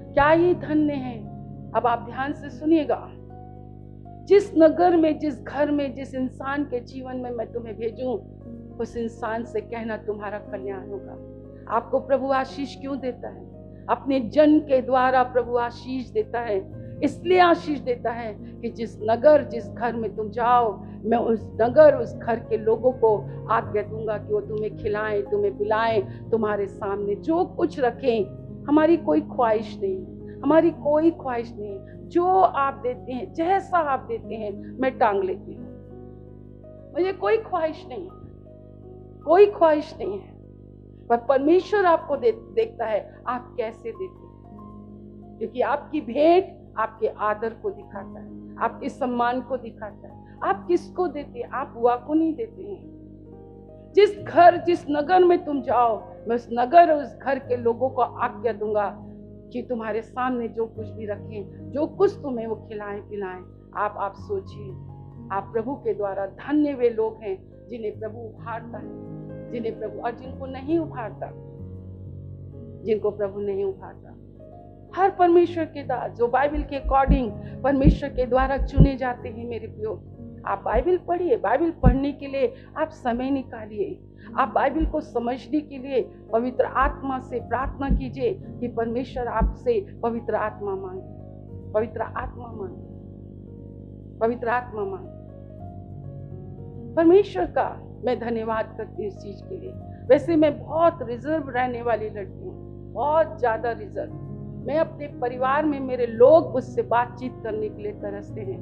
क्या ये धन्य है। अब आप ध्यान से सुनिएगा, जिस नगर में, जिस घर में, जिस इंसान के जीवन में मैं तुम्हें भेजूं, उस इंसान से कहना तुम्हारा कल्याण होगा। आपको प्रभु आशीष क्यों देता है? अपने जन के द्वारा प्रभु आशीष देता है। इसलिए आशीष देता है कि जिस नगर, जिस घर में तुम जाओ, मैं उस नगर, उस घर के लोगों को आज्ञा दूंगा कि वो तुम्हें खिलाएं, तुम्हें पिलाएं, तुम्हारे सामने जो कुछ रखें। हमारी कोई ख्वाहिश नहीं, हमारी कोई ख्वाहिश नहीं। जो आप देते हैं, जैसा आप देते हैं, मैं टांग लेती हूँ। मुझे कोई ख्वाहिश नहीं है, कोई ख्वाहिश नहीं है। पर परमेश्वर आपको देखता है आप कैसे देते हैं, क्योंकि आपकी भेंट आपके आदर को दिखाता है, आपके सम्मान को दिखाता है। आप किसको देते हैं? आप हुआ को नहीं देते हैं। जिस घर, जिस नगर में तुम जाओ, मैं उस नगर, उस घर के लोगों को आज्ञा दूंगा कि तुम्हारे सामने जो कुछ भी रखें, जो कुछ तुम्हें वो खिलाएं पिलाएं। आप सोचिए, आप प्रभु के द्वारा धन्य वे लोग हैं जिन्हें प्रभु उभारता है, जिन्हें प्रभु, और जिनको नहीं उभारता, जिनको प्रभु नहीं उभारता। हर परमेश्वर के दास जो बाइबल के अकॉर्डिंग परमेश्वर के द्वारा चुने जाते हैं, मेरे प्रियो, आप बाइबल पढ़िए। बाइबल पढ़ने के लिए आप समय निकालिए। आप बाइबल को समझने के लिए पवित्र आत्मा से प्रार्थना कीजिए कि परमेश्वर आपसे पवित्र आत्मा मांगे, पवित्र आत्मा मांगे, पवित्र आत्मा मांगे। परमेश्वर का मैं धन्यवाद करती हूँ इस चीज के लिए। वैसे मैं बहुत रिजर्व रहने वाली लड़की हूँ, बहुत ज्यादा रिजर्व। मैं अपने परिवार में, मेरे लोग मुझसे बातचीत करने के लिए तरसते हैं,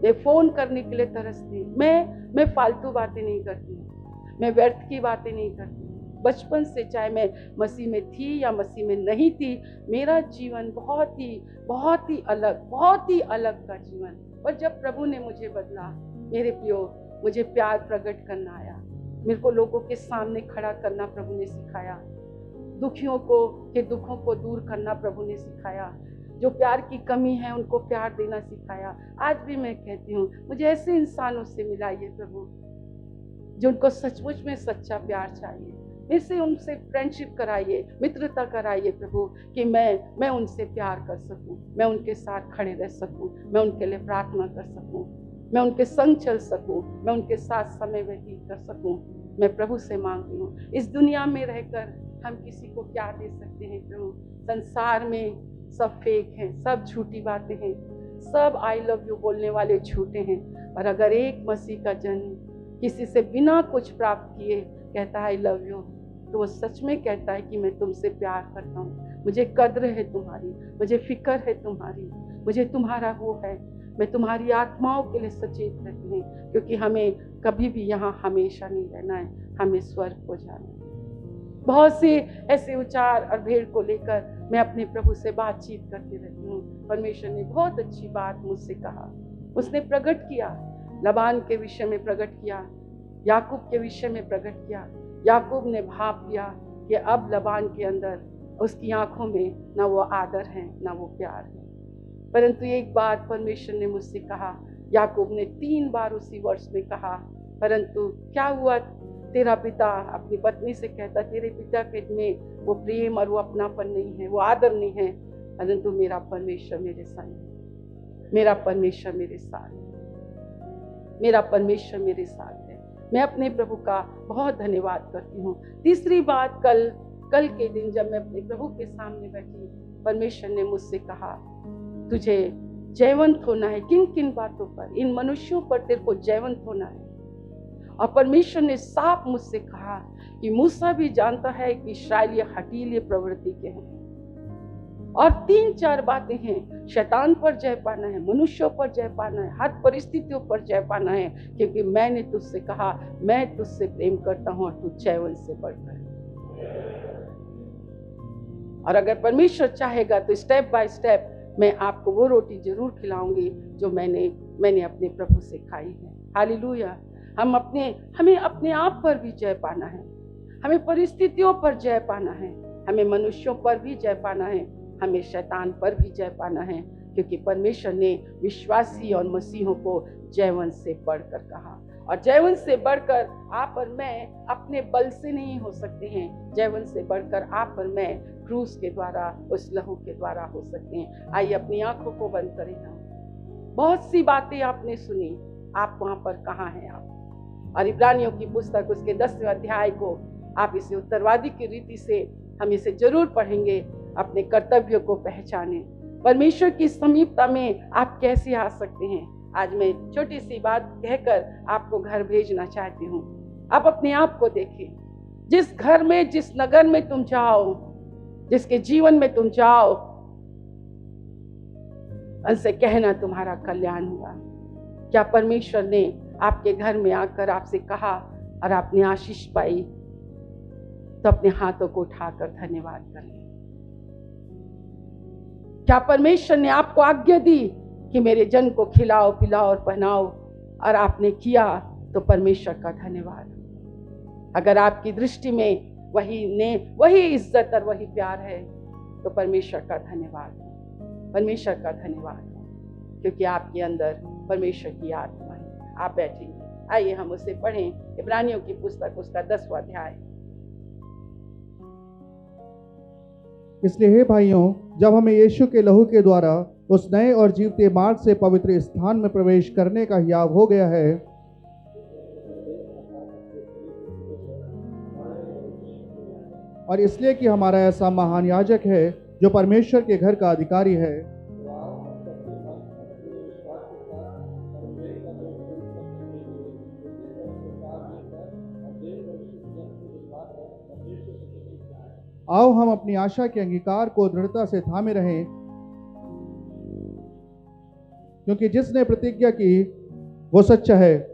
मैं फोन करने के लिए तरसती हूँ। मैं फालतू बातें नहीं करती हूँ, मैं व्यर्थ की बातें नहीं करती। बचपन से, चाहे मैं मसीह में थी या मसीह में नहीं थी, मेरा जीवन बहुत ही अलग का जीवन। और जब प्रभु ने मुझे बदला, मेरे प्रियो, मुझे प्यार प्रकट करना आया। मेरे को लोगों के सामने खड़ा करना प्रभु ने सिखाया। दुखियों के दुखों को दूर करना प्रभु ने सिखाया। जो प्यार की कमी है उनको प्यार देना सिखाया। आज भी मैं कहती हूँ, मुझे ऐसे इंसानों से मिलाइए प्रभु, जो उनको सचमुच में सच्चा प्यार चाहिए। मेरे से उनसे फ्रेंडशिप कराइए, मित्रता कराइए प्रभु, कि मैं उनसे प्यार कर सकूं, मैं उनके साथ खड़े रह सकूं, मैं उनके लिए प्रार्थना कर सकूं, मैं उनके संग चल सकूं, मैं उनके साथ समय व्यतीत कर सकूं। मैं प्रभु से मांगती हूँ, इस दुनिया में रहकर हम किसी को क्या दे सकते हैं प्रभु? संसार में सब फेक हैं, सब झूठी बातें हैं, सब आई लव यू बोलने वाले झूठे हैं। और अगर एक मसीह का जन किसी से बिना कुछ प्राप्त किए कहता है आई लव यू, तो वो सच में कहता है कि मैं तुमसे प्यार करता हूँ, मुझे कद्र है तुम्हारी, मुझे फिक्र है तुम्हारी, मुझे तुम्हारा वो है। मैं तुम्हारी आत्माओं के लिए सचेत रहती हूँ, क्योंकि हमें कभी भी यहाँ हमेशा नहीं रहना है, हमें स्वर्ग को जाना है। बहुत से ऐसे विचार और भेड़ को लेकर मैं अपने प्रभु से बातचीत करती रहती हूँ। परमेश्वर ने बहुत अच्छी बात मुझसे कहा, उसने प्रकट किया, लबान के विषय में प्रकट किया, याकूब के विषय में प्रकट किया। याकूब ने भाप लिया कि अब लबान के अंदर, उसकी आंखों में ना वो आदर है ना वो प्यार है। परंतु एक बात परमेश्वर ने मुझसे कहा, याकूब ने 3 बार उसी वर्ष में कहा, परंतु क्या हुआ? तेरा पिता अपनी पत्नी से कहता, तेरे पिता के में वो प्रेम और वो अपनापन नहीं है, वो आदर नहीं है, परंतु मेरा परमेश्वर मेरे संग, मेरा परमेश्वर मेरे साथ, मेरा परमेश्वर मेरे साथ है। मैं अपने प्रभु का बहुत धन्यवाद करती हूँ। तीसरी बात, कल के दिन जब मैं अपने प्रभु के सामने बैठी, परमेश्वर ने मुझसे कहा, तुझे जयवंत होना है। किन किन बातों पर? इन मनुष्यों पर तेरे को जयवंत होना है। और परमेश्वर ने साफ मुझसे कहा कि मूसा भी जानता है कि इस्राएली हठीले प्रवृत्ति के हैं। और 3-4 बातें हैं, शैतान पर जय पाना है, मनुष्यों पर जय पाना है, हर परिस्थितियों पर जय पाना है, क्योंकि मैंने तुझसे कहा, मैं तुझसे प्रेम करता हूँ और तू जयवंत से बढ़कर। और अगर परमेश्वर चाहेगा तो स्टेप बाय स्टेप मैं आपको वो रोटी जरूर खिलाऊंगी जो मैंने अपने प्रभु से खाई है। हालेलुया। हमें अपने आप पर भी जय पाना है, हमें परिस्थितियों पर जय पाना है, हमें मनुष्यों पर भी जय पाना है, हमें शैतान पर भी जय पाना है, क्योंकि परमेश्वर ने विश्वासी और मसीहों को जयवंत से बढ़कर कहा। और जयवंत से बढ़कर आप और मैं अपने बल से नहीं हो सकते हैं। जयवंत से बढ़कर आप और मैं क्रूस के द्वारा, उस लहू के द्वारा हो सकते हैं। आइए अपनी आंखों को बंद करें। हम बहुत सी बातें आपने सुनी, आप वहां पर कहाँ हैं आप? और इब्रानियों की पुस्तक उसके 10वें अध्याय को आप इसे उत्तरवादी की रीति से हम इसे जरूर पढ़ेंगे। अपने कर्तव्यों को पहचाने, परमेश्वर की समीपता में आप कैसे आ सकते हैं। आज मैं छोटी सी बात कहकर आपको घर भेजना चाहती हूँ। आप अपने आप को देखें। जिस घर में, जिस नगर में तुम जाओ, जिसके जीवन में तुम जाओ, उनसे कहना तुम्हारा कल्याण हुआ। क्या परमेश्वर ने आपके घर में आकर आपसे कहा और आपने आशीष पाई? तो अपने हाथों को उठाकर धन्यवाद कर लें। क्या परमेश्वर ने आपको आज्ञा दी कि मेरे जन को खिलाओ, पिलाओ और पहनाओ, और आपने किया? तो परमेश्वर का धन्यवाद। अगर आपकी दृष्टि में वही इज्जत और वही प्यार है, तो परमेश्वर का धन्यवाद, परमेश्वर का धन्यवाद, क्योंकि आपके अंदर परमेश्वर की आत्मा है। आप बैठेंगे। आइए हम उसे पढ़ें। इब्रानियों की पुस्तक उसका 10वां अध्याय। इसलिए हे भाइयों, जब हमें यीशु के लहू के द्वारा उस नए और जीवते मार्ग से पवित्र स्थान में प्रवेश करने का हियाव हो गया है, और इसलिए कि हमारा ऐसा महान याजक है जो परमेश्वर के घर का अधिकारी है, आओ हम अपनी आशा के अंगीकार को दृढ़ता से थामे रहें, क्योंकि जिसने प्रतिज्ञा की वो सच्चा है।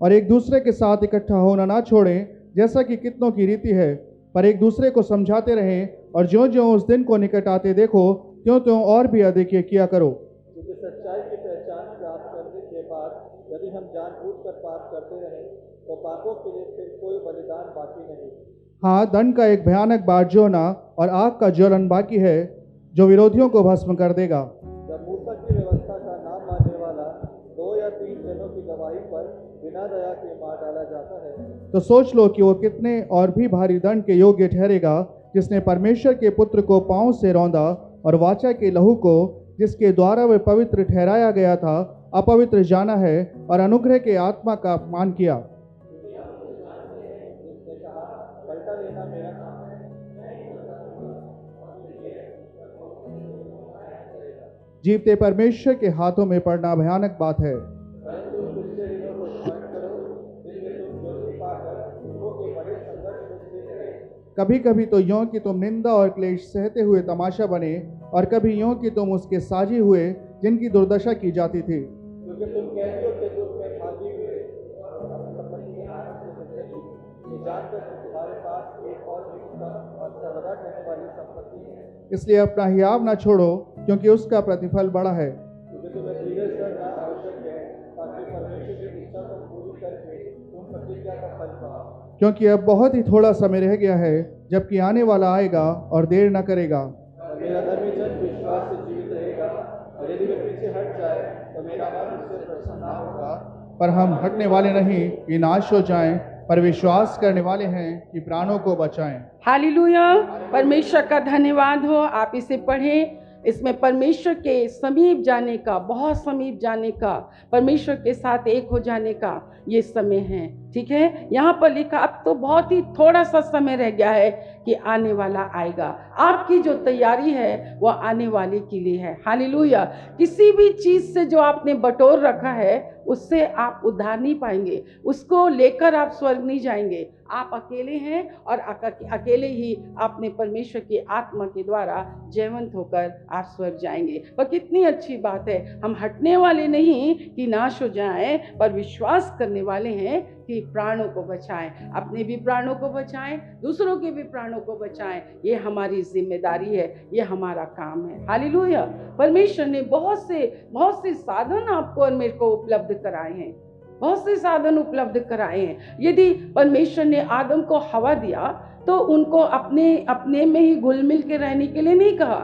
और एक दूसरे के साथ इकट्ठा होना ना छोड़ें, जैसा कि कितनों की रीति है, पर एक दूसरे को समझाते रहें, और ज्यों ज्यों उस दिन को निकट आते देखो, त्यों त्यों और भी अधिक ये किया करो। क्योंकि सच्चाई की पहचान प्राप्त करने के बाद यदि हम जानबूझकर पाप करते रहें, तो पापों के लिए फिर कोई बलिदान बाकी नहीं। हाँ, दंड का एक भयानक बाढ़ होना और आग का ज्वलन बाकी है, जो विरोधियों को भस्म कर देगा। जब मूसा की व्यवस्था का नाम मानने वाला 2 या 3 जनों की गवाही पर बिना दया के मार डाला जाता है, तो सोच लो कि वो कितने और भी भारी दंड के योग्य ठहरेगा, जिसने परमेश्वर के पुत्र को पांव से रौंदा और वाचा के लहू को, जिसके द्वारा वह पवित्र ठहराया गया था, अपवित्र जाना है और अनुग्रह के आत्मा का अपमान किया। जिसने कहा, पलटा लेना मेरा काम है। जीवते परमेश्वर के हाथों में पड़ना भयानक बात है। परंतु पिछले दिनों को स्मरण करो, जिनमें तुम ज्योति पाकर दुखों के बड़े संघर्ष में से रहे। कभी कभी तो यों कि तुम निंदा और क्लेश सहते हुए तमाशा बने, और कभी यों कि तुम उसके साझी हुए जिनकी दुर्दशा की जाती थी। क्योंकि तुम कैदियों के दुख में भागी हुए संपत्ति के आनंद से बचे थे, ये जानकर कि तुम्हारे पास एक और भी उत्तम और सर्वदा रहने वाली संपत्ति है। इसलिए अपना हियाव न छोड़ो, क्योंकि उसका प्रतिफल बड़ा है। क्योंकि तुम्हें धीरज करना आवश्यक है, ताकि परमेश्वर की इच्छा को पूरी करके तुम प्रतिज्ञा का फल पाओ। क्योंकि अब बहुत ही थोड़ा समय रह गया है, जबकि आने वाला आएगा और देर न करेगा। और मेरा धर्मी जन विश्वास से जीवित रहेगा, और यदि वे पीछे हट जाए तो मेरा मन उससे प्रसन्न ना होगा। पर हम हटने वाले नहीं कि नाश हो जाएं, पर विश्वास करने वाले हैं कि प्राणों को बचाएं। हालेलुया। परमेश्वर का धन्यवाद हो। आप इसे पढ़ें। इसमें परमेश्वर के समीप जाने का, बहुत समीप जाने का, परमेश्वर के साथ एक हो जाने का ये समय है। ठीक है, यहाँ पर लिखा अब तो बहुत ही थोड़ा सा समय रह गया है कि आने वाला आएगा। आपकी जो तैयारी है वो आने वाले के लिए है। हालेलुया। किसी भी चीज़ से जो आपने बटोर रखा है उससे आप उद्धार नहीं पाएंगे, उसको लेकर आप स्वर्ग नहीं जाएंगे। आप अकेले हैं और अकेले ही अपने परमेश्वर की आत्मा के द्वारा जयवंत होकर आप स्वर्ग जाएंगे। पर कितनी अच्छी बात है, हम हटने वाले नहीं कि नाश हो जाएं, पर विश्वास करने वाले हैं कि प्राणों को बचाएं, अपने भी प्राणों को बचाएं, दूसरों के भी प्राणों को बचाएं। ये हमारी जिम्मेदारी है, ये हमारा काम है। हालेलुया। परमेश्वर ने बहुत से साधन आपको और मेरे को उपलब्ध कराए हैं, बहुत से साधन उपलब्ध कराए हैं। यदि परमेश्वर ने आदम को हवा दिया तो उनको अपने में ही घुल मिल के रहने के लिए नहीं कहा।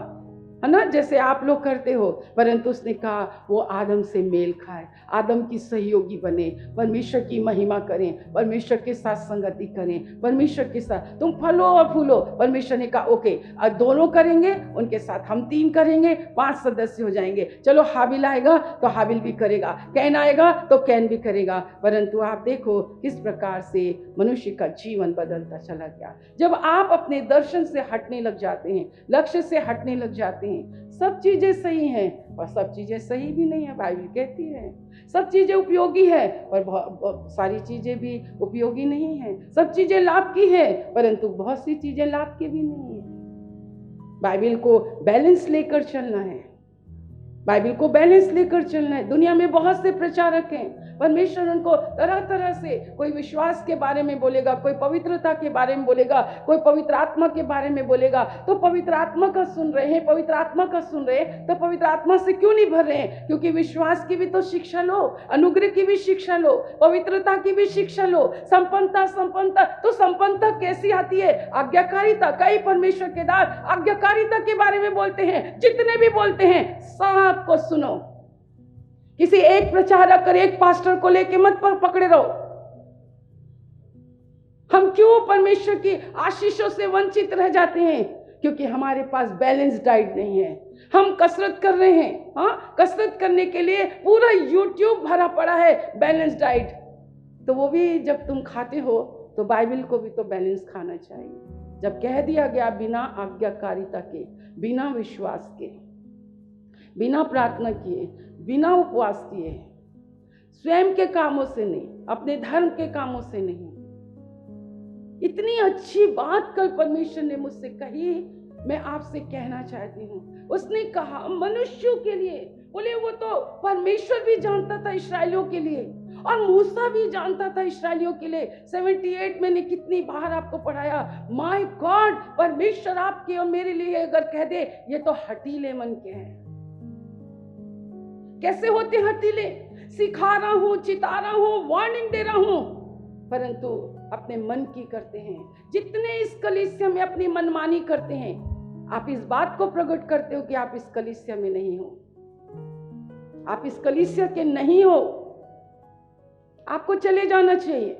है ना, जैसे आप लोग करते हो, परंतु उसने कहा वो आदम से मेल खाए, आदम की सहयोगी बने, परमेश्वर की महिमा करें, परमेश्वर के साथ संगति करें, परमेश्वर के साथ तुम फलो और फूलो। परमेश्वर ने कहा ओके, अब दोनों करेंगे, उनके साथ हम 3 करेंगे, 5 सदस्य हो जाएंगे। चलो हाबिल आएगा तो हाबिल भी करेगा, कैन आएगा तो कैन भी करेगा। परंतु आप देखो किस प्रकार से मनुष्य का जीवन बदलता चला गया। जब आप अपने दर्शन से हटने लग जाते हैं, लक्ष्य से हटने लग जाते हैं, सब चीजें सही हैं पर सब चीजें सही भी नहीं है। बाइबल कहती है सब चीजें उपयोगी है पर सारी चीजें भी उपयोगी नहीं है। सब चीजें लाभ की है परंतु बहुत सी चीजें लाभ की भी नहीं है। बाइबल को बैलेंस लेकर चलना है, बाइबल को बैलेंस लेकर चलना है। दुनिया में बहुत से प्रचारक हैं, परमेश्वर उनको तरह तरह से, कोई विश्वास के बारे में बोलेगा, कोई पवित्रता के बारे में बोलेगा, कोई पवित्र आत्मा के बारे में बोलेगा। तो पवित्र आत्मा का सुन रहे हैं, पवित्र आत्मा का सुन रहे हैं, तो पवित्र आत्मा से क्यों नहीं भर रहे हैं? क्योंकि विश्वास की भी तो शिक्षा लो, अनुग्रह की भी शिक्षा लो, पवित्रता की भी शिक्षा लो, संपन्नता। तो संपन्नता कैसी आती है? आज्ञाकारिता। कई परमेश्वर के दास आज्ञाकारिता के बारे में बोलते हैं, जितने भी बोलते हैं सबको सुनो। किसी एक प्रचारक और एक पास्टर को लेके मत पकड़े रहो। हम क्यों परमेश्वर की आशीषों से वंचित रह जाते हैं? क्योंकि हमारे पास बैलेंस डाइट नहीं है। हम कसरत कर रहे हैं, हाँ, कसरत करने के लिए पूरा यूट्यूब भरा पड़ा है बैलेंस डाइट। तो वो भी जब तुम खाते हो तो बाइबल को भी तो बैलेंस खाना चाहिए। जब कह दिया गया बिना आज्ञाकारिता के, बिना विश्वास के, बिना प्रार्थना किए, बिना उपवास किए, स्वयं के कामों से नहीं, अपने धर्म के कामों से नहीं। इतनी अच्छी बात कल परमेश्वर ने मुझसे कही, मैं आपसे कहना चाहती हूँ। उसने कहा मनुष्यों के लिए, बोले वो तो परमेश्वर भी जानता था इस्राएलियों के लिए, और मूसा भी जानता था इस्राएलियों के लिए। 78 मैंने कितनी बार आपको पढ़ाया, माय गॉड, परमेश्वर आपके और मेरे लिए अगर कह दे ये तो हठीले मन के हैं। कैसे होते हठीले? सिखा रहा हूं, चिता रहा हूं, वार्निंग दे रहा हूं, परंतु अपने मन की करते हैं। जितने इस कलीसिया में अपनी मनमानी करते हैं, आप इस बात को प्रकट करते हो कि आप इस कलीसिया में नहीं हो, आप इस कलीसिया के नहीं हो, आपको चले जाना चाहिए।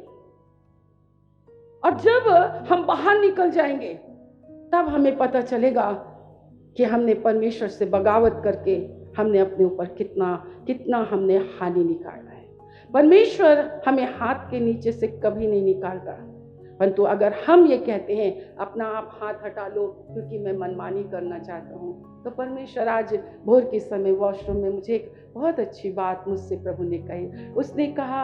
और जब हम बाहर निकल जाएंगे तब हमें पता चलेगा कि हमने परमेश्वर से बगावत करके हमने अपने ऊपर कितना हमने हानि निकाला है। परमेश्वर हमें हाथ के नीचे से कभी नहीं निकालता, परंतु अगर हम ये कहते हैं अपना आप हाथ हटा लो क्योंकि मैं मनमानी करना चाहता हूँ, तो परमेश्वर आज भोर के समय वॉशरूम में मुझे एक बहुत अच्छी बात मुझसे प्रभु ने कही। उसने कहा,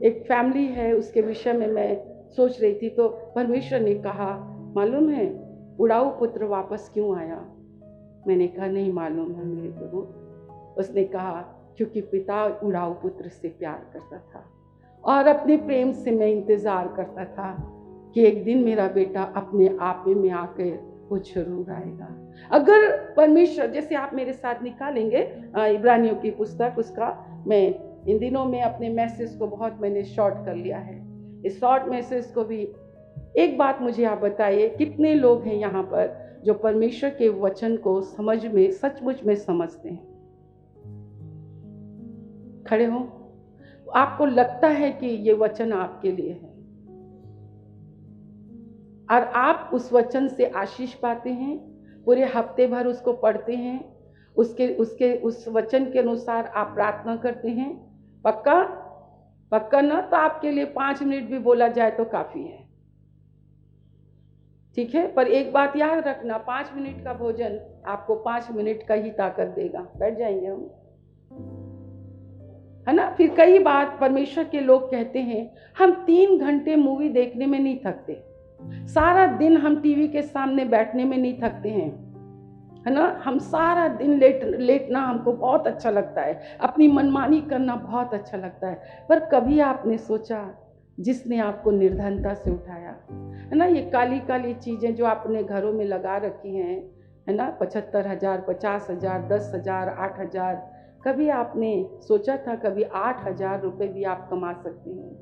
एक फैमिली है उसके विषय में मैं सोच रही थी, तो परमेश्वर ने कहा मालूम है उड़ाऊ पुत्र वापस क्यों आया? मैंने कहा नहीं मालूम है मेरे प्रभु। उसने कहा क्योंकि पिता उड़ाऊ पुत्र से प्यार करता था और अपने प्रेम से मैं इंतजार करता था कि एक दिन मेरा बेटा अपने आप में आकर वो जरूर आएगा। अगर परमेश्वर, जैसे आप मेरे साथ निकालेंगे इब्रानियों की पुस्तक, उसका मैं इन दिनों में अपने मैसेज को बहुत मैंने शॉर्ट कर लिया है। इस शॉर्ट मैसेज को भी एक बात मुझे आप बताइए, कितने लोग हैं यहाँ पर जो परमेश्वर के वचन को समझ में, सचमुच में समझते हैं? खड़े हो, आपको लगता है कि ये वचन आपके लिए है और आप उस वचन से आशीष पाते हैं, पूरे हफ्ते भर उसको पढ़ते हैं, उस वचन के अनुसार आप प्रार्थना करते हैं। पक्का ना तो आपके लिए 5 मिनट भी बोला जाए तो काफी है, ठीक है? पर एक बात याद रखना, 5 मिनट का भोजन आपको 5 मिनट का ही ताकत देगा। बैठ जाएंगे हम, है ना? फिर कई बार परमेश्वर के लोग कहते हैं हम 3 घंटे मूवी देखने में नहीं थकते, सारा दिन हम टीवी के सामने बैठने में नहीं थकते हैं, है ना? हम सारा दिन लेटना हमको बहुत अच्छा लगता है, अपनी मनमानी करना बहुत अच्छा लगता है। पर कभी आपने सोचा जिसने आपको निर्धनता से उठाया, है ना, ये काली काली चीजें जो आपने घरों में लगा रखी हैं, है ना, 75,000, 50,000, 10,000, 8,000, कभी आपने सोचा था कभी 8,000 रुपए भी आप कमा सकते हैं?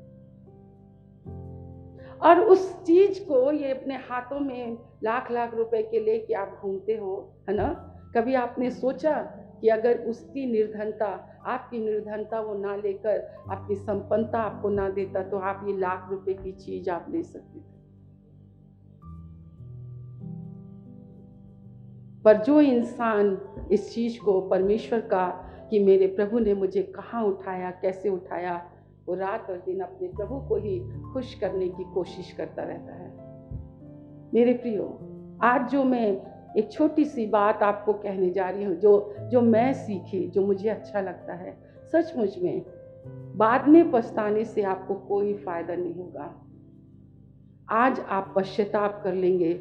और उस चीज को, ये अपने हाथों में लाख लाख रुपए के लेके आप घूमते हो, है ना, कभी आपने सोचा कि अगर उसकी निर्धनता, आपकी निर्धनता वो ना लेकर अपनी संपन्नता आपको ना देता तो आप ये लाख रुपए की चीज आप ले सकते थे। पर जो इंसान इस चीज को परमेश्वर का कि मेरे प्रभु ने मुझे कहाँ उठाया, कैसे उठाया, वो रात और दिन अपने प्रभु को ही खुश करने की कोशिश करता रहता है। मेरे प्रियो, आज जो मैं एक छोटी सी बात आपको कहने जा रही हूँ, जो मैं सीखी, जो मुझे अच्छा लगता है, सचमुच में बाद में पछताने से आपको कोई फायदा नहीं होगा। आज आप पश्चाताप कर लेंगे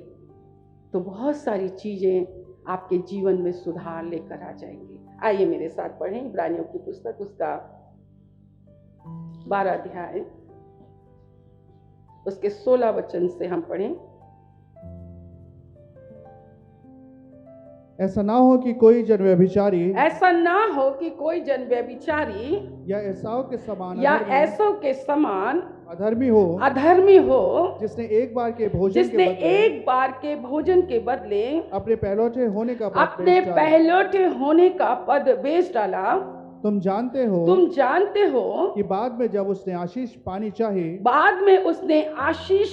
तो बहुत सारी चीजें आपके जीवन में सुधार लेकर आ जाएंगी। आइए मेरे साथ पढ़ें इब्रानियों की पुस्तक, उसका 12 अध्याय, उसके 16 वचन से हम पढ़ें। ऐसा ना हो कि कोई जन व्यभिचारी, ऐसा ना हो कि कोई जन व्यभिचारी या एसाव के समान या अधर्मी, ऐसों के समान अधर्मी हो, जिसने एक बार के भोजन के बदले अपने पहलौठे होने का पद बेच डाला। तुम जानते हो कि बाद में जब उसने आशीष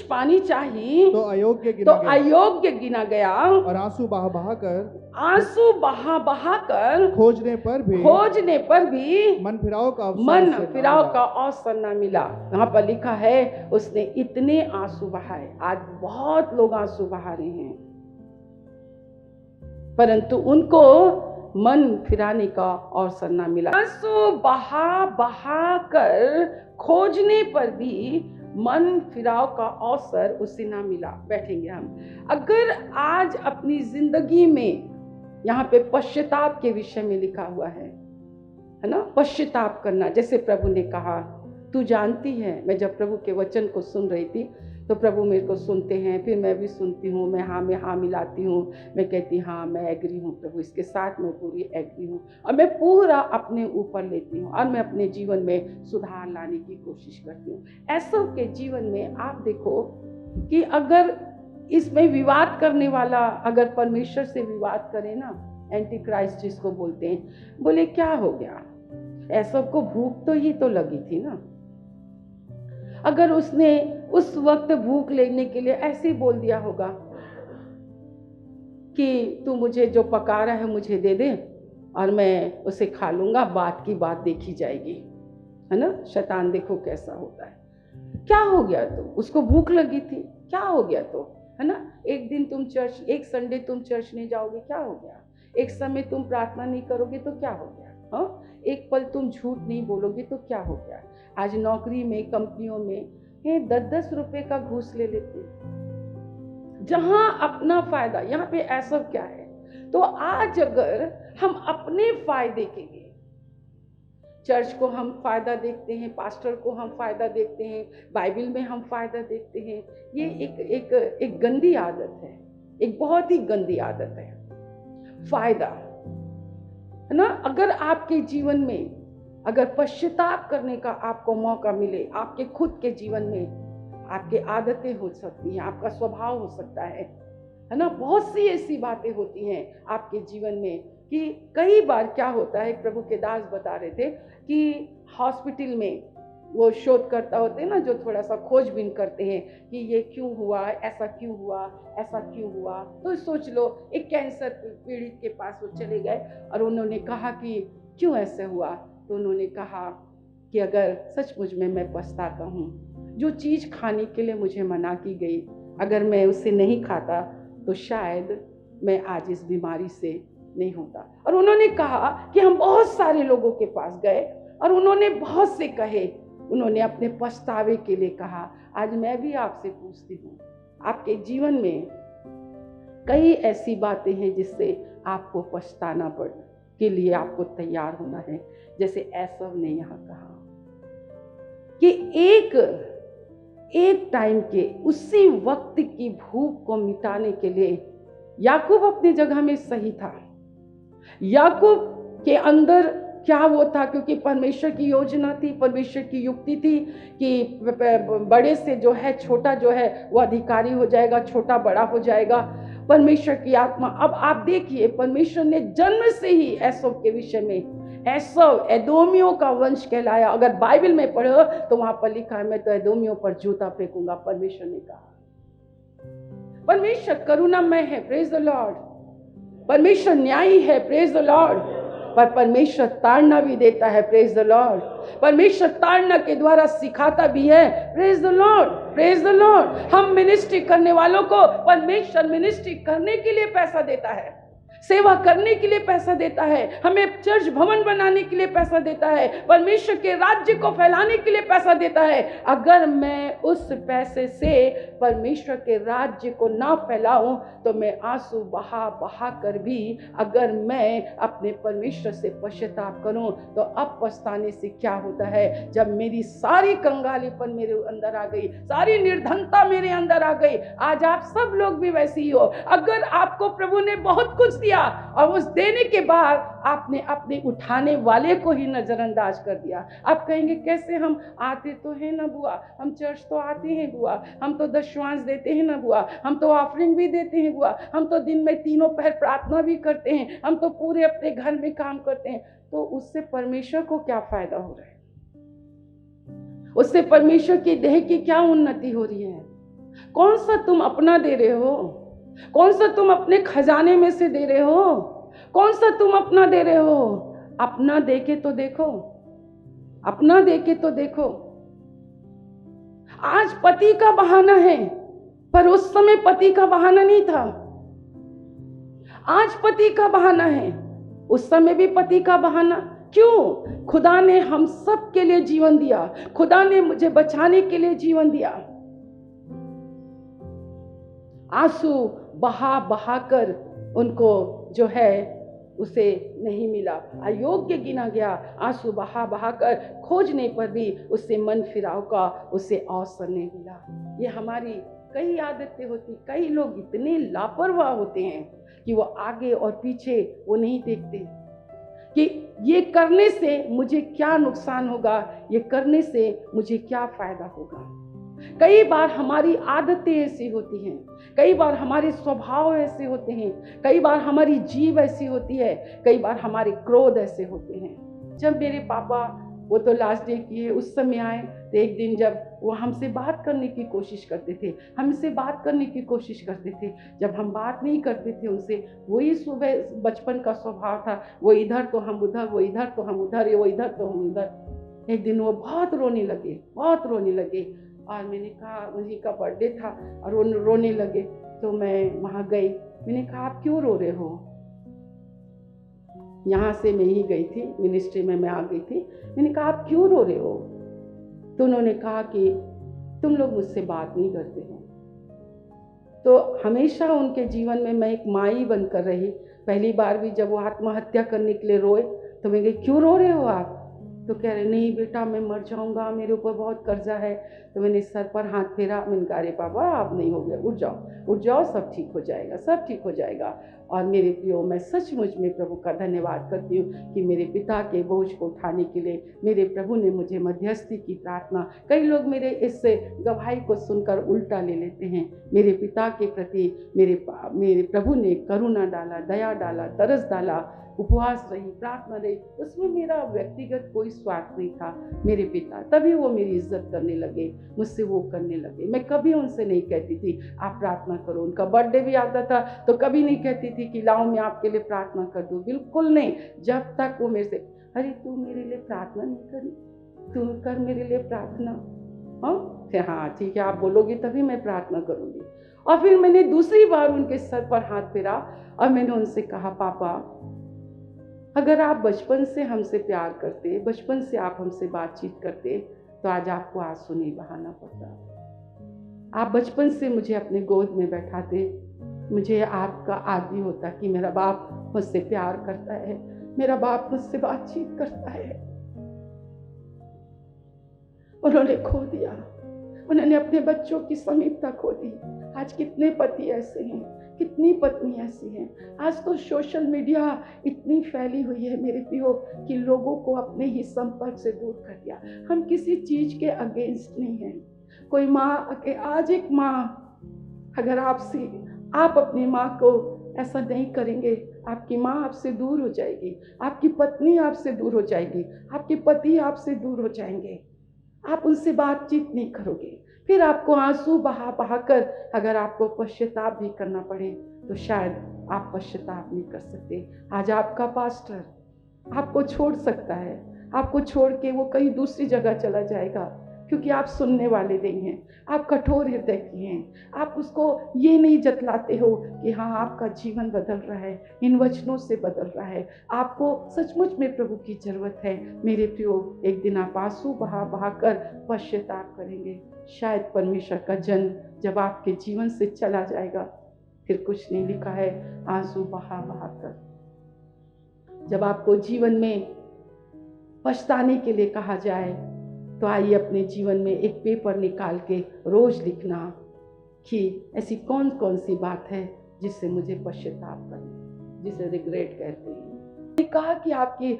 पानी चाहिए तो अयोग्य गिना गया और आंसू बहा कर खोजने पर भी मन फिराव का अवसर न मिला। यहाँ पर लिखा है उसने इतने आंसू बहाए। आज बहुत लोग आंसू बहा रहे हैं, परंतु उनको मन फिराने का अवसर ना मिला। आंसू बहा कर खोजने पर भी मन फिराव का अवसर उसे ना मिला। बैठेंगे हम। अगर आज अपनी जिंदगी में, यहाँ पे पश्चाताप के विषय में लिखा हुआ है ना, पश्चाताप करना, जैसे प्रभु ने कहा, तू जानती है। मैं जब प्रभु के वचन को सुन रही थी तो प्रभु मेरे को सुनते हैं, फिर मैं भी सुनती हूँ, मैं हाँ मिलाती हूँ, मैं कहती हाँ मैं एग्री हूँ प्रभु, इसके साथ मैं पूरी एग्री हूँ, और मैं पूरा अपने ऊपर लेती हूँ और मैं अपने जीवन में सुधार लाने की कोशिश करती हूँ। ऐसों के जीवन में आप देखो कि अगर इसमें विवाद करने वाला अगर परमेश्वर से विवाद करे ना, एंटी क्राइस्ट जिसको बोलते हैं, बोले क्या हो गया, ऐसों को भूख तो ही तो लगी थी ना। अगर उसने उस वक्त भूख लेने के लिए ऐसे ही बोल दिया होगा कि तू मुझे जो पका रहा है मुझे दे दे और मैं उसे खा लूंगा, बात की बात देखी जाएगी, है ना। शैतान देखो कैसा होता है। क्या हो गया तो, उसको भूख लगी थी, क्या हो गया तो, है ना। एक दिन तुम चर्च, एक संडे तुम चर्च नहीं जाओगे, क्या हो गया। एक समय तुम प्रार्थना नहीं करोगे तो क्या हो गया। हाँ, एक पल तुम झूठ नहीं बोलोगे तो क्या हो गया। आज नौकरी में, कंपनियों में 10-10 रुपए का घूस ले लेते, जहां अपना फायदा। यहाँ पे ऐसा क्या है, तो आज अगर हम अपने फायदे के लिए चर्च को हम फायदा देखते हैं, पास्टर को हम फायदा देखते हैं, बाइबल में हम फायदा देखते हैं, ये एक गंदी आदत है, एक बहुत ही गंदी आदत है फायदा, है ना। अगर आपके जीवन में अगर पश्चाताप करने का आपको मौका मिले, आपके खुद के जीवन में आपके आदतें हो सकती हैं, आपका स्वभाव हो सकता है ना। बहुत सी ऐसी बातें होती हैं आपके जीवन में कि कई बार क्या होता है, प्रभु के दास बता रहे थे कि हॉस्पिटल में वो शोधकर्ता होते हैं ना, जो थोड़ा सा खोजबीन करते हैं कि ये क्यों हुआ, ऐसा क्यों हुआ, ऐसा क्यों हुआ। तो सोच लो, एक कैंसर पीड़ित के पास वो चले गए और उन्होंने कहा कि क्यों ऐसे हुआ। तो उन्होंने कहा कि अगर सचमुच में मैं पछताता हूँ, जो चीज़ खाने के लिए मुझे मना की गई, अगर मैं उसे नहीं खाता तो शायद मैं आज इस बीमारी से नहीं होता। और उन्होंने कहा कि हम बहुत सारे लोगों के पास गए और उन्होंने बहुत से कहे, उन्होंने अपने पछतावे के लिए कहा। आज मैं भी आपसे पूछती हूँ, आपके जीवन में कई ऐसी बातें हैं जिससे आपको पछताना पड़ के लिए आपको तैयार होना है। जैसे एसव ने यहाँ कहा कि एक टाइम के उसी वक्त की भूख को मिटाने के लिए याकूब अपनी जगह में सही था। याकूब के अंदर क्या वो था, क्योंकि परमेश्वर की योजना थी, परमेश्वर की युक्ति थी कि बड़े से जो है छोटा जो है वो अधिकारी हो जाएगा, छोटा बड़ा हो जाएगा। परमेश्वर की आत्मा। अब आप देखिए, परमेश्वर ने जन्म से ही एसव के विषय में, एसव एदोमियों का वंश कहलाया। अगर बाइबल में पढ़ो तो वहां पर लिखा है, मैं तो एदोमियों पर जूता फेंकूंगा, परमेश्वर ने कहा। परमेश्वर करुणामय है, प्रेज द लॉर्ड। परमेश्वर न्यायी है, प्रेज द लॉर्ड। पर परमेश्वर ताड़ना भी देता है, प्रेज द लॉर्ड। परमेश्वर ताड़ना के द्वारा सिखाता भी है, praise the Lord, praise the Lord. हम मिनिस्ट्री करने वालों को परमेश्वर मिनिस्ट्री करने के लिए पैसा देता है, सेवा करने के लिए पैसा देता है, हमें चर्च भवन बनाने के लिए पैसा देता है, परमेश्वर के राज्य को फैलाने के लिए पैसा देता है। अगर मैं उस पैसे से परमेश्वर के राज्य को ना फैलाऊं तो मैं आंसू बहा बहा कर भी अगर मैं अपने परमेश्वर से पश्चाताप करूं तो अब पछताने से क्या होता है, जब मेरी सारी कंगालीपन मेरे अंदर आ गई, सारी निर्धनता मेरे अंदर आ गई। आज आप सब लोग भी वैसे ही हो। अगर आपको प्रभु ने बहुत कुछ दिया और उस देने के बाद आपने अपने उठाने वाले को ही नजरअंदाज कर दिया, आप कहेंगे कैसे, हम आते तो हैं ना बुआ, हम चर्च तो आते हैं बुआ, हम तो दशवांश देते हैं ना बुआ, हम तो ऑफरिंग भी देते हैं बुआ, हम तो दिन में 3 पहर प्रार्थना भी करते हैं, हम तो पूरे अपने घर में काम करते हैं। तो उससे परमेश्वर को क्या फायदा हो रहा है? उससे परमेश्वर की देह की क्या उन्नति हो रही है? कौन सा तुम अपना दे रहे हो? कौन सा तुम अपने खजाने में से दे रहे हो? कौन सा तुम अपना दे रहे हो? अपना देके तो देखो, अपना देके तो देखो। आज पति का बहाना है, पर उस समय पति का बहाना नहीं था। आज पति का बहाना है, उस समय भी पति का बहाना। क्यों? खुदा ने हम सब के लिए जीवन दिया, खुदा ने मुझे बचाने के लिए जीवन दिया। आंसू बहा बहा कर उनको जो है उसे नहीं मिला, अयोग्य गिना गया। आंसू बहा बहा कर खोजने पर भी उससे मन फिराव का उसे अवसर नहीं मिला। ये हमारी कई आदतें होती। कई लोग इतने लापरवाह होते हैं कि वो आगे और पीछे वो नहीं देखते कि ये करने से मुझे क्या नुकसान होगा, ये करने से मुझे क्या फायदा होगा। कई बार हमारी आदतें ऐसी होती हैं, कई बार हमारे स्वभाव ऐसे होते हैं, कई बार हमारी जीव ऐसी होती है, कई बार हमारे क्रोध ऐसे होते हैं। जब मेरे पापा, वो तो लास्ट डे किए, उस समय आए तो एक दिन जब वो हमसे बात करने की कोशिश करते थे, हमसे बात करने की कोशिश करते थे, जब हम बात नहीं करते थे उनसे, वही सुबह बचपन का स्वभाव था, वो इधर तो हम उधर, वो इधर तो हम उधर, वो इधर तो हम उधर। एक दिन वो बहुत रोने लगे, बहुत रोने लगे, और मैंने कहा, उन्हीं का बर्थडे था और वो रोने लगे। तो मैं वहाँ गई, मैंने कहा आप क्यों रो रहे हो? यहाँ से मैं ही गई थी, मिनिस्ट्री में मैं आ गई थी। मैंने कहा आप क्यों रो रहे हो? तो उन्होंने कहा कि तुम लोग मुझसे बात नहीं करते हो। तो हमेशा उनके जीवन में मैं एक माई बनकर रही। पहली बार भी जब वो आत्महत्या करने के लिए रोए तो मैं कही क्यों रो रहे हो आप? तो कह रहे नहीं बेटा मैं मर जाऊंगा, मेरे ऊपर बहुत कर्जा है। तो मैंने सर पर हाथ फेरा, मैंने कहा अरे पापा आप नहीं हो गए, उठ जाओ उठ जाओ, सब ठीक हो जाएगा, सब ठीक हो जाएगा। और मेरे प्रियो, मैं सचमुच में प्रभु का धन्यवाद करती हूँ कि मेरे पिता के बोझ को उठाने के लिए मेरे प्रभु ने मुझे मध्यस्थी की प्रार्थना। कई लोग मेरे इस गवाही को सुनकर उल्टा ले लेते हैं। मेरे पिता के प्रति मेरे प्रभु ने करुणा डाला, दया डाला, तरस डाला, उपवास रही, प्रार्थना रही, उसमें मेरा व्यक्तिगत कोई स्वार्थ नहीं था। मेरे पिता तभी वो मेरी इज्जत करने लगे, मुझसे वो करने लगे। मैं कभी उनसे नहीं कहती थी आप प्रार्थना करो। उनका बर्थडे भी आता था तो कभी नहीं कहती थी कि लाओ मैं आपके लिए प्रार्थना कर दूँ, बिल्कुल नहीं। जब तक वो मेरे से, अरे तू मेरे लिए प्रार्थना नहीं करी, तू कर मेरे लिए प्रार्थना। हाँ ठीक है, आप बोलोगी तभी मैं प्रार्थना करूँगी। और फिर मैंने दूसरी बार उनके सर पर हाथ फेरा और मैंने उनसे कहा पापा अगर आप बचपन से हमसे प्यार करते, बचपन से आप हमसे बातचीत करते तो आज आपको आंसू नहीं बहाना पड़ता। आप बचपन से मुझे अपने गोद में बैठाते, मुझे आपका आदि होता कि मेरा बाप मुझसे प्यार करता है, मेरा बाप मुझसे बातचीत करता है। उन्होंने खो दिया, उन्होंने अपने बच्चों की समीपता खो दी। आज कितने पति ऐसे हैं, कितनी पत्नी ऐसी हैं। आज तो सोशल मीडिया इतनी फैली हुई है मेरे प्रियो कि लोगों को अपने ही संपर्क से दूर कर दिया। हम किसी चीज के अगेंस्ट नहीं हैं। कोई माँ, आज एक माँ अगर आपसे आप अपनी माँ को ऐसा नहीं करेंगे, आपकी माँ आपसे दूर हो जाएगी, आपकी पत्नी आपसे दूर हो जाएगी, आपके पति आपसे दूर हो जाएंगे, आप उनसे बातचीत नहीं करोगे। फिर आपको आंसू बहा बहा कर अगर आपको पश्चाताप भी करना पड़े तो शायद आप पश्चाताप नहीं कर सकते। आज आपका पास्टर आपको छोड़ सकता है, आपको छोड़ के वो कहीं दूसरी जगह चला जाएगा, क्योंकि आप सुनने वाले नहीं हैं, आप कठोर हृदय की हैं। आप उसको ये नहीं जतलाते हो कि हाँ आपका जीवन बदल रहा है, इन वचनों से बदल रहा है, आपको सचमुच में प्रभु की जरूरत है। मेरे प्रियो, एक दिन आप आंसू बहा बहा कर पश्चाताप करेंगे। शायद परमेश्वर का जन जब आपके जीवन से चला जाएगा, फिर कुछ नहीं लिखा है आंसू बहा बहा कर। जब आपको जीवन में पछताने के लिए कहा जाए तो आइए अपने जीवन में एक पेपर निकाल के रोज लिखना कि ऐसी कौन कौन सी बात है जिससे मुझे पश्चाताप करना, जिसे रिग्रेट कहते हैं। मैंने कहा कि आपकी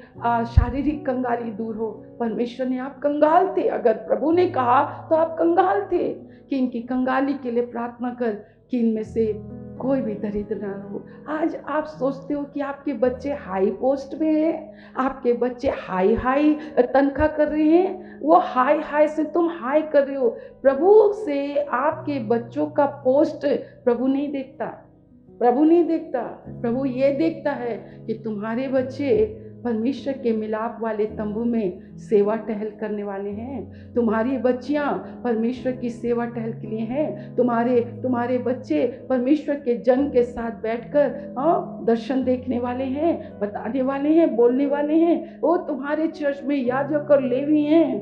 शारीरिक कंगाली दूर हो। परमेश्वर ने, आप कंगाल थे, अगर प्रभु ने कहा तो आप कंगाल थे कि इनकी कंगाली के लिए प्रार्थना कर कि इनमें से कोई भी दरिद्र ना हो। आज आप सोचते हो कि आपके बच्चे हाई पोस्ट में हैं, आपके बच्चे हाई हाई तनख्वाह कर रहे हैं, वो हाई हाई से तुम हाई कर रहे हो। प्रभु से आपके बच्चों का पोस्ट प्रभु नहीं देखता, प्रभु नहीं देखता। प्रभु ये देखता है कि तुम्हारे बच्चे परमेश्वर के मिलाप वाले तंबू में सेवा टहल करने वाले हैं, तुम्हारी बच्चियां परमेश्वर की सेवा टहल के लिए हैं, तुम्हारे बच्चे परमेश्वर के जन के साथ बैठकर दर्शन देखने वाले हैं, बताने वाले हैं, बोलने वाले हैं। वो तुम्हारे चर्च में याजक और लेवी हैं।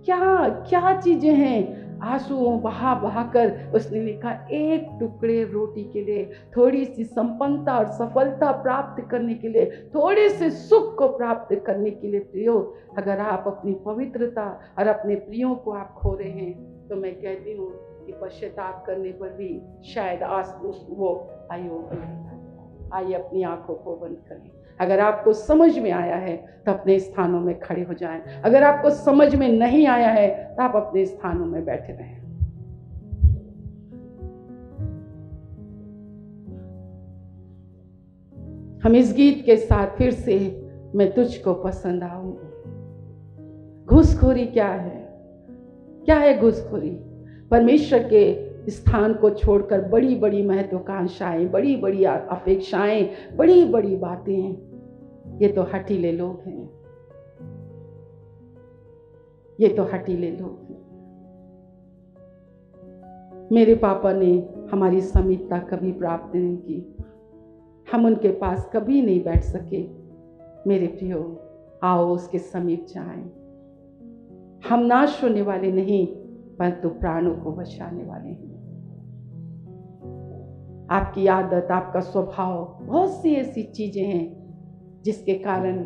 क्या क्या चीजें हैं। आंसुओं बहा बहा कर उसने लिखा, एक टुकड़े रोटी के लिए, थोड़ी सी संपन्नता और सफलता प्राप्त करने के लिए, थोड़े से सुख को प्राप्त करने के लिए प्रियो, अगर आप अपनी पवित्रता और अपने प्रियों को आप खो रहे हैं तो मैं कहती हूँ कि पश्चाताप करने पर भी शायद वो आइए अपनी आंखों को बंद करें। अगर आपको समझ में आया है तो अपने स्थानों में खड़े हो जाएं, अगर आपको समझ में नहीं आया है तो आप अपने स्थानों में बैठे रहें। हम इस गीत के साथ फिर से मैं तुझको पसंद आऊंगी। घूसखोरी क्या है? क्या है घूसखोरी? परमेश्वर के स्थान को छोड़कर बड़ी बड़ी महत्वाकांक्षाएं, बड़ी बड़ी अपेक्षाएं, बड़ी बड़ी बातें, ये तो हठीले लोग हैं, ये तो हठीले लोग हैं। मेरे पापा ने हमारी समीपता कभी प्राप्त नहीं की, हम उनके पास कभी नहीं बैठ सके। मेरे प्रियो, आओ उसके समीप जाएं। हम नाश होने वाले नहीं, परंतु प्राणों को बचाने वाले हैं। आपकी आदत, आपका स्वभाव, बहुत सी ऐसी चीजें हैं जिसके कारण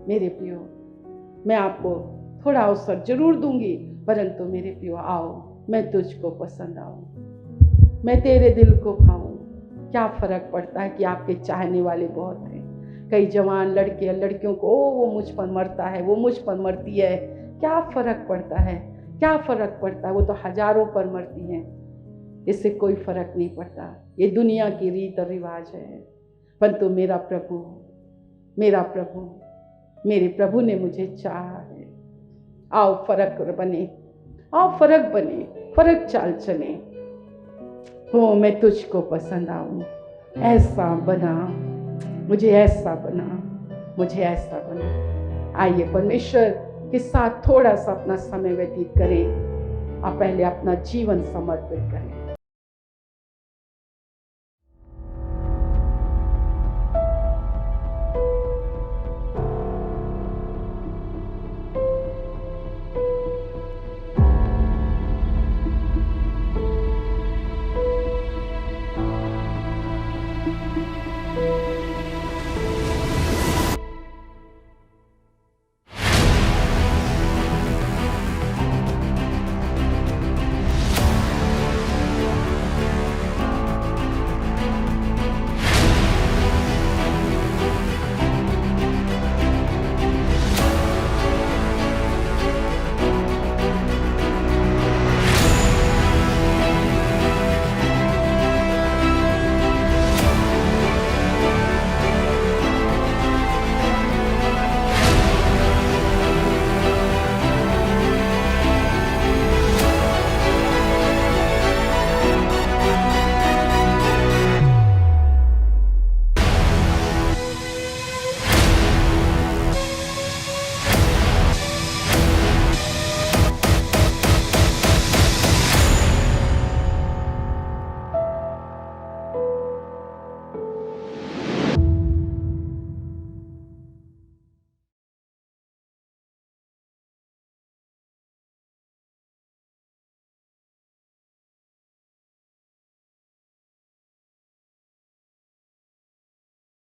मेरे प्रियो, मैं आपको थोड़ा अवसर जरूर दूंगी, परंतु मेरे प्रियो आओ, मैं तुझको पसंद आऊं, मैं तेरे दिल को भाऊं। क्या फर्क पड़ता है कि आपके चाहने वाले बहुत हैं। कई जवान लड़के लड़कियों को वो मुझ पर मरता है, वो मुझ पर मरती है, क्या फर्क पड़ता है? क्या फर्क पड़ता है? वो तो हजारों पर मरती हैं, इससे कोई फर्क नहीं पड़ता। ये दुनिया की रीत और रिवाज है, परंतु मेरा प्रभु, मेरे प्रभु ने मुझे चाहा है। आओ फर्क बने, आओ फर्क बने, फर्क चाल चले। हो मैं तुझको पसंद आऊं, ऐसा बना मुझे, ऐसा बना मुझे, ऐसा बना। आइए परमेश्वर के साथ थोड़ा सा अपना समय व्यतीत करें और पहले अपना जीवन समर्पित करें।